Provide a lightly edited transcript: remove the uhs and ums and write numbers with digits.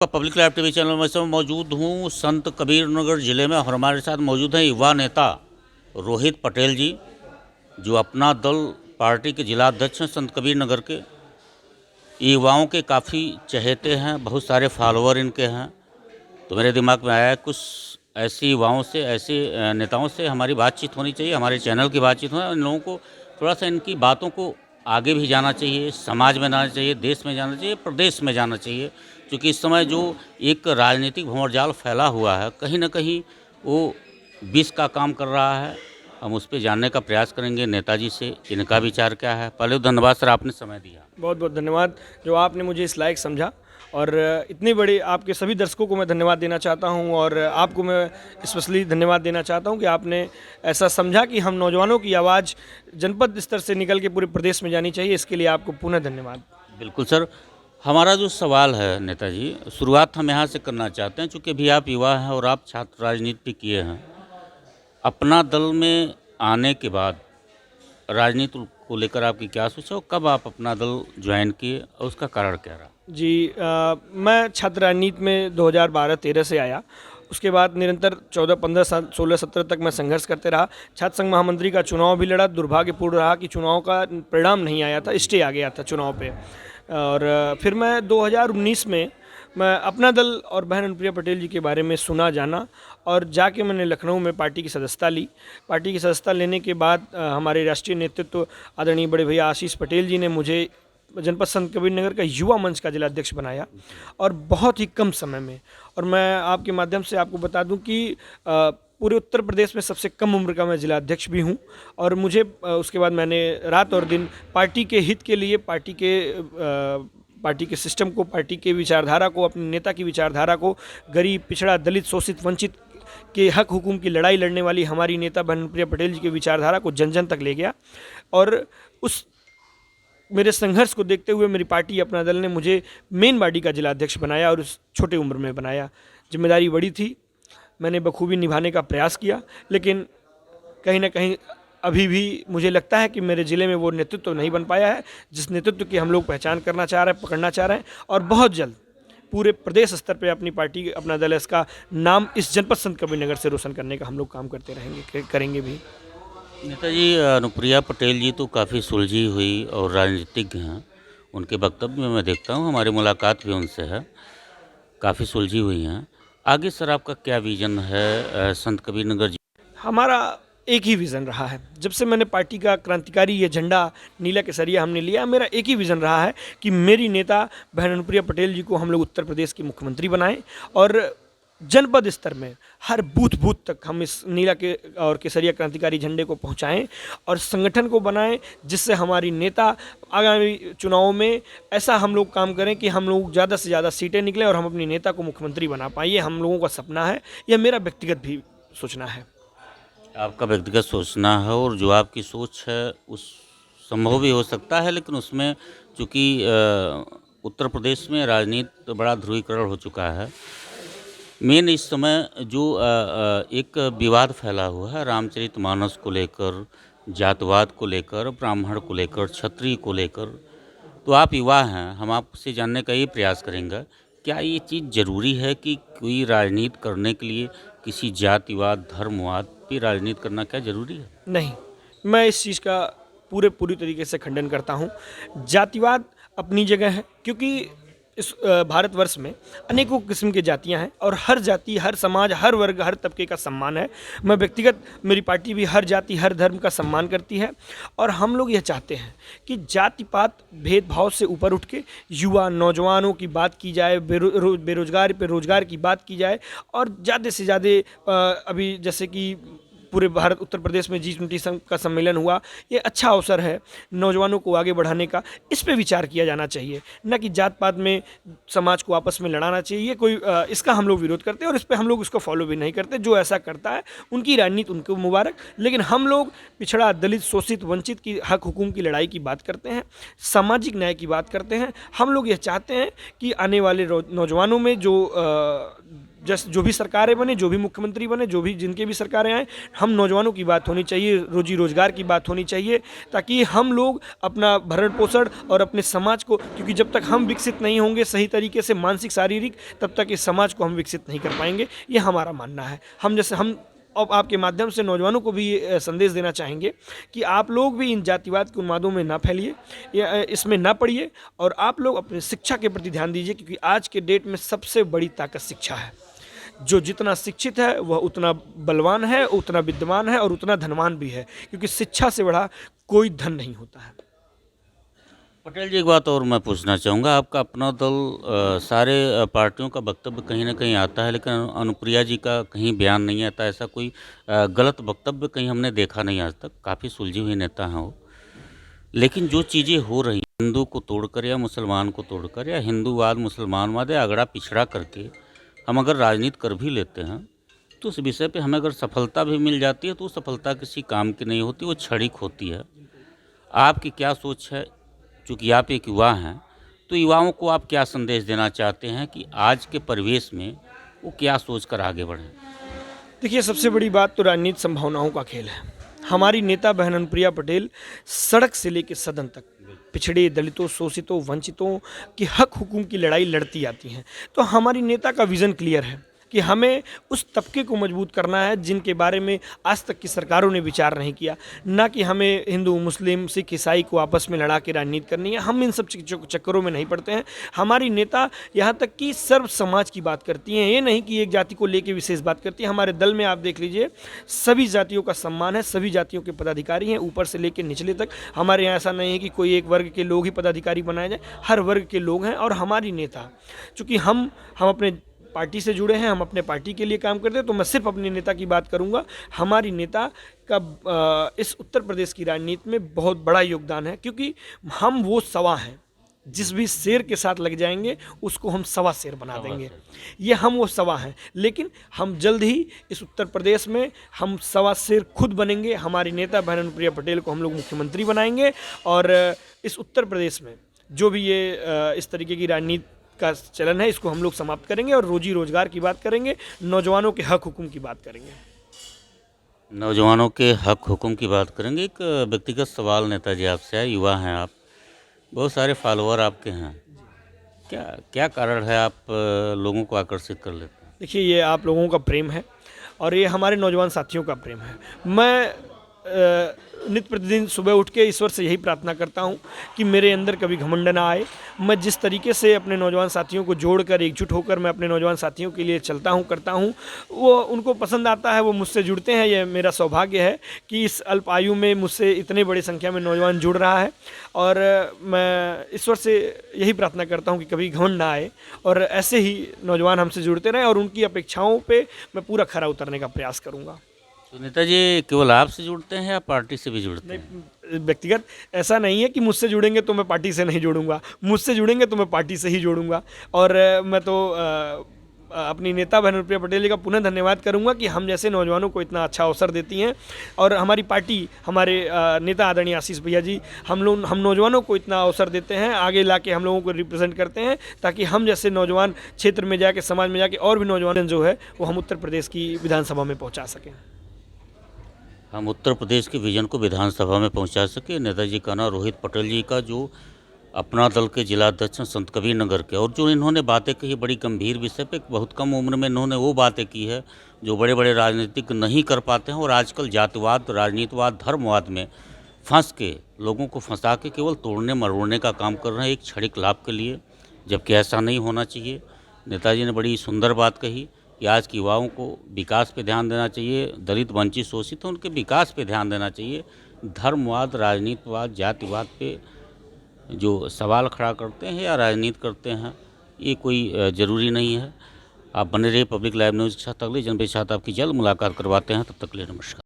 Public live TV channel में से मौजूद हूँ संत कबीर नगर ज़िले में और हमारे साथ मौजूद हैं युवा नेता रोहित पटेल जी, जो अपना दल पार्टी के जिला अध्यक्ष हैं संत कबीर नगर के। युवाओं के काफ़ी चहेते हैं, बहुत सारे फॉलोअर इनके हैं। तो मेरे दिमाग में आया कुछ ऐसे युवाओं से, ऐसे नेताओं से हमारी बातचीत होनी चाहिए, हमारे चैनल की बातचीत हो। इन लोगों को थोड़ा सा इनकी बातों को आगे भी जाना चाहिए, समाज में जाना चाहिए, देश में जाना चाहिए, प्रदेश में जाना चाहिए। क्योंकि इस समय जो एक राजनीतिक भंवरजाल फैला हुआ है, कहीं ना कहीं वो विष का काम कर रहा है। हम उस पर जानने का प्रयास करेंगे नेताजी से, इनका विचार क्या है। पहले तो धन्यवाद सर, आपने समय दिया। बहुत बहुत धन्यवाद जो आपने मुझे इस लायक समझा, और इतने बड़े आपके सभी दर्शकों को मैं धन्यवाद देना चाहता हूं, और आपको मैं स्पेशली धन्यवाद देना चाहता हूं कि आपने ऐसा समझा कि हम नौजवानों की आवाज़ जनपद स्तर से निकल के पूरे प्रदेश में जानी चाहिए। इसके लिए आपको पुनः धन्यवाद। बिल्कुल सर, हमारा जो सवाल है नेताजी, शुरुआत हम यहाँ से करना चाहते हैं। चूँकि अभी आप युवा हैं और आप छात्र राजनीति भी किए हैं, अपना दल में आने के बाद राजनीति को लेकर आपकी क्या सोच है और कब आप अपना दल ज्वाइन किए और उसका कारण क्या रहा? जी, मैं छात्र राजनीति में 2012-13 से आया। उसके बाद निरंतर 14-15 साल 16-17 तक मैं संघर्ष करते रहा। छात्र संघ महामंत्री का चुनाव भी लड़ा। दुर्भाग्यपूर्ण रहा कि चुनाव का परिणाम नहीं आया था, स्टे आ गया था चुनाव पे। और फिर मैं 2019 में मैं अपना दल और बहन अनुप्रिया पटेल जी के बारे में सुना जाना, और जाके मैंने लखनऊ में पार्टी की सदस्यता ली। पार्टी की सदस्यता लेने के बाद हमारे राष्ट्रीय नेतृत्व आदरणीय बड़े भैया आशीष पटेल जी ने मुझे जनपद संत कबीर नगर का युवा मंच का जिलाध्यक्ष बनाया, और बहुत ही कम समय में। और मैं आपके माध्यम से आपको बता दूं कि पूरे उत्तर प्रदेश में सबसे कम उम्र का मैं जिलाध्यक्ष भी हूं। और मुझे उसके बाद मैंने रात और दिन पार्टी के हित के लिए, पार्टी के सिस्टम को, पार्टी के विचारधारा को, अपने नेता की विचारधारा को, गरीब, पिछड़ा, दलित, शोषित, वंचित के हक हुकूम की लड़ाई लड़ने वाली हमारी नेता बहन अनुप्रिया पटेल जी की विचारधारा को जन जन तक ले गया। और उस मेरे संघर्ष को देखते हुए मेरी पार्टी, अपना दल ने मुझे मेन बॉडी का जिलाध्यक्ष बनाया, और उस छोटे उम्र में बनाया। जिम्मेदारी बड़ी थी, मैंने बखूबी निभाने का प्रयास किया, लेकिन कहीं ना कहीं अभी भी मुझे लगता है कि मेरे ज़िले में वो नेतृत्व नहीं बन पाया है जिस नेतृत्व की हम लोग पहचान करना चाह रहे हैं, पकड़ना चाह रहे हैं। और बहुत जल्द पूरे प्रदेश स्तर पे अपनी पार्टी, अपना दल, इसका नाम इस जनपद संत कबीर नगर से रोशन करने का हम लोग काम करते रहेंगे, करेंगे भी। नेताजी, अनुप्रिया पटेल जी तो काफ़ी सुलझी हुई और राजनीतिज्ञ हैं। उनके वक्तव्य में मैं देखता हूँ, हमारी मुलाकात भी उनसे है, काफ़ी सुलझी हुई हैं। आगे सर आपका क्या विज़न है संत कबीर नगर? हमारा एक ही विज़न रहा है। जब से मैंने पार्टी का क्रांतिकारी ये झंडा नीला केसरिया हमने लिया, मेरा एक ही विज़न रहा है कि मेरी नेता बहन अनुप्रिया पटेल जी को हम लोग उत्तर प्रदेश की मुख्यमंत्री बनाएं, और जनपद स्तर में हर बूथ बूथ तक हम इस नीला के और केसरिया क्रांतिकारी झंडे को पहुंचाएं, और संगठन को बनाएं जिससे हमारी नेता आगामी चुनावों में ऐसा हम लोग काम करें कि हम लोग ज़्यादा से ज़्यादा सीटें निकलें और हम अपनी नेता को मुख्यमंत्री बना पाएँ। ये हम लोगों का सपना है, यह मेरा व्यक्तिगत भी सोचना है। आपका व्यक्तिगत सोचना है, और जो आपकी सोच है उस संभव भी हो सकता है, लेकिन उसमें चूँकि उत्तर प्रदेश में राजनीति बड़ा ध्रुवीकरण हो चुका है। मेन इस समय जो एक विवाद फैला हुआ है रामचरितमानस को लेकर, जातवाद को लेकर, ब्राह्मण को लेकर, क्षत्रिय को लेकर। तो आप युवा हैं, हम आपसे जानने का ये प्रयास करेंगे, क्या ये चीज़ ज़रूरी है कि कोई राजनीति करने के लिए किसी जातिवाद, धर्मवाद पे राजनीति करना क्या ज़रूरी है? नहीं, मैं इस चीज़ का पूरी तरीके से खंडन करता हूँ। जातिवाद अपनी जगह है, क्योंकि इस भारतवर्ष में अनेकों किस्म की जातियाँ हैं, और हर जाति, हर समाज, हर वर्ग, हर तबके का सम्मान है। मैं व्यक्तिगत, मेरी पार्टी भी हर जाति, हर धर्म का सम्मान करती है। और हम लोग यह चाहते हैं कि जाति पात भेदभाव से ऊपर उठ के युवा नौजवानों की बात की जाए, बेरोजगार पे रोजगार की बात की जाए, और ज़्यादा से ज़्यादा अभी जैसे कि पूरे भारत, उत्तर प्रदेश में G20 का सम्मेलन हुआ, ये अच्छा अवसर है नौजवानों को आगे बढ़ाने का। इस पे विचार किया जाना चाहिए, न कि जात पात में समाज को आपस में लड़ाना चाहिए। कोई इसका हम लोग विरोध करते हैं, और इस पे हम लोग इसको फॉलो भी नहीं करते। जो ऐसा करता है उनकी राजनीति उनको मुबारक, लेकिन हम लोग पिछड़ा, दलित, शोषित, वंचित की हक हुकूम की लड़ाई की बात करते हैं, सामाजिक न्याय की बात करते हैं। हम लोग यह चाहते हैं कि आने वाले नौजवानों में जो जैसे जो भी सरकारें बने, जो भी मुख्यमंत्री बने, जो भी जिनके भी सरकारें आए, हम नौजवानों की बात होनी चाहिए, रोजी रोजगार की बात होनी चाहिए, ताकि हम लोग अपना भरण पोषण और अपने समाज को, क्योंकि जब तक हम विकसित नहीं होंगे सही तरीके से मानसिक शारीरिक, तब तक इस समाज को हम विकसित नहीं कर पाएंगे। ये हमारा मानना है। हम अब आपके माध्यम से नौजवानों को भी ये संदेश देना चाहेंगे कि आप लोग भी इन जातिवाद के उन्मादों में ना फैलिए, इसमें ना पड़िए, और आप लोग अपनी शिक्षा के प्रति ध्यान दीजिए, क्योंकि आज के डेट में सबसे बड़ी ताकत शिक्षा है। जो जितना शिक्षित है वह उतना बलवान है, उतना विद्वान है और उतना धनवान भी है, क्योंकि शिक्षा से बड़ा कोई धन नहीं होता है। पटेल जी, एक बात और मैं पूछना चाहूँगा। आपका अपना दल सारे पार्टियों का वक्तव्य कहीं ना कहीं आता है, लेकिन अनुप्रिया जी का कहीं बयान नहीं आता। ऐसा कोई गलत वक्तव्य कहीं हमने देखा नहीं आज तक। काफ़ी सुलझी हुई नेता हैं वो। लेकिन जो चीज़ें हो रही, हिंदू को तोड़कर या मुसलमान को तोड़कर या हिंदूवाद मुसलमानवाद या अगड़ा पिछड़ा करके हम अगर राजनीति कर भी लेते हैं, तो उस विषय पे हमें अगर सफलता भी मिल जाती है तो वो सफलता किसी काम की नहीं होती, वो क्षणिक होती है। आपकी क्या सोच है? चूँकि आप एक युवा हैं, तो युवाओं को आप क्या संदेश देना चाहते हैं कि आज के परिवेश में वो क्या सोचकर आगे बढ़ें? देखिए, सबसे बड़ी बात तो राजनीति संभावनाओं का खेल है। हमारी नेता बहन अनुप्रिया पटेल सड़क से लेकर सदन तक पिछड़े, दलितों, शोषितों, वंचितों की हक हुकूक की लड़ाई लड़ती आती हैं। तो हमारी नेता का विज़न क्लियर है कि हमें उस तबके को मजबूत करना है जिनके बारे में आज तक की सरकारों ने विचार नहीं किया। ना कि हमें हिंदू, मुस्लिम, सिख, ईसाई को आपस में लड़ा के राजनीति करनी है। हम इन सब चक्करों में नहीं पड़ते हैं। हमारी नेता यहाँ तक कि सर्व समाज की बात करती हैं, ये नहीं कि एक जाति को लेकर विशेष बात करती है। हमारे दल में आप देख लीजिए, सभी जातियों का सम्मान है, सभी जातियों के पदाधिकारी हैं, ऊपर से लेकर निचले तक। हमारे यहाँ ऐसा नहीं है कि कोई एक वर्ग के लोग ही पदाधिकारी बनाए जाए, हर वर्ग के लोग हैं। और हमारी नेता, चूँकि हम अपने पार्टी से जुड़े हैं, हम अपने पार्टी के लिए काम करते हैं, तो मैं सिर्फ अपनी नेता की बात करूंगा। हमारी नेता का इस उत्तर प्रदेश की राजनीति में बहुत बड़ा योगदान है, क्योंकि हम वो सवा हैं। जिस भी शेर के साथ लग जाएंगे उसको हम सवा शेर बना देंगे। ये हम वो सवा हैं, लेकिन हम जल्द ही इस उत्तर प्रदेश में हम सवा शेर खुद बनेंगे। हमारी नेता बहन अनुप्रिया पटेल को हम लोग मुख्यमंत्री बनाएंगे, और इस उत्तर प्रदेश में जो भी ये इस तरीके की राजनीति का चलन है, इसको हम लोग समाप्त करेंगे और रोजी रोजगार की बात करेंगे, नौजवानों के हक हुकुम की बात करेंगे। नौजवानों के हक हुकुम की बात करेंगे। एक व्यक्तिगत सवाल नेताजी आपसे है। युवा हैं आप, बहुत सारे फॉलोअर आपके हैं। क्या क्या कारण है आप लोगों को आकर्षित कर लेते हैं? देखिए, ये आप लोगों का प्रेम है और ये हमारे नौजवान साथियों का प्रेम है। मैं नित्य प्रतिदिन सुबह उठ के ईश्वर से यही प्रार्थना करता हूँ कि मेरे अंदर कभी घमंड ना आए। मैं जिस तरीके से अपने नौजवान साथियों को जोड़कर, एकजुट होकर मैं अपने नौजवान साथियों के लिए चलता हूँ, करता हूँ, वो उनको पसंद आता है, वो मुझसे जुड़ते हैं। ये मेरा सौभाग्य है कि इस अल्प आयु में मुझसे इतने बड़ी संख्या में नौजवान जुड़ रहा है। और मैं ईश्वर से यही प्रार्थना करता हूँ कि कभी घमंड ना आए और ऐसे ही नौजवान हमसे जुड़ते रहें, और उनकी अपेक्षाओं पर मैं पूरा खरा उतरने का प्रयास करूँगा। तो नेताजी केवल आपसे जुड़ते हैं या पार्टी से भी जुड़ते हैं? नहीं, व्यक्तिगत ऐसा नहीं है कि मुझसे जुड़ेंगे तो मैं पार्टी से नहीं जुड़ूंगा, मुझसे जुड़ेंगे तो मैं पार्टी से ही जोड़ूंगा। और मैं तो अपनी नेता बहन अनुप्रिया पटेल जी का पुनः धन्यवाद करूंगा कि हम जैसे नौजवानों को इतना अच्छा अवसर देती हैं। और हमारी पार्टी, हमारे नेता आदरणीय आशीष भैया जी, हम नौजवानों को इतना अवसर देते हैं, आगे ला के हम लोगों को रिप्रेजेंट करते हैं, ताकि हम जैसे नौजवान क्षेत्र में जाके, समाज में जाके और भी नौजवान जो है वो हम उत्तर प्रदेश की विधानसभा में पहुँचा सकें। हम उत्तर प्रदेश के विजन को विधानसभा में पहुंचा सके। नेताजी का नाम रोहित पटेल जी का, जो अपना दल के जिलाध्यक्ष संत कबीर नगर के, और जो इन्होंने बातें कही बड़ी गंभीर विषय पे, बहुत कम उम्र में इन्होंने वो बातें की है जो बड़े बड़े राजनीतिक नहीं कर पाते हैं। और आजकल जातिवाद, राजनीतिवाद, धर्मवाद में फंस के लोगों को फंसा के केवल तोड़ने मरोड़ने का काम कर रहे हैं, एक क्षणिक लाभ के लिए, जबकि ऐसा नहीं होना चाहिए। नेताजी ने बड़ी सुंदर बात कही कि आज के युवाओं को विकास पे ध्यान देना चाहिए। दलित, वंचित, शोषित हैं, उनके विकास पे ध्यान देना चाहिए। धर्मवाद, राजनीतिवाद, जातिवाद पे जो सवाल खड़ा करते हैं या राजनीति करते हैं, ये कोई ज़रूरी नहीं है। आप बने रहिए पब्लिक लाइव न्यूज़ के साथ। अगले जनपद के साथ आपकी जल्द मुलाकात करवाते हैं। तब तक के लिए नमस्कार।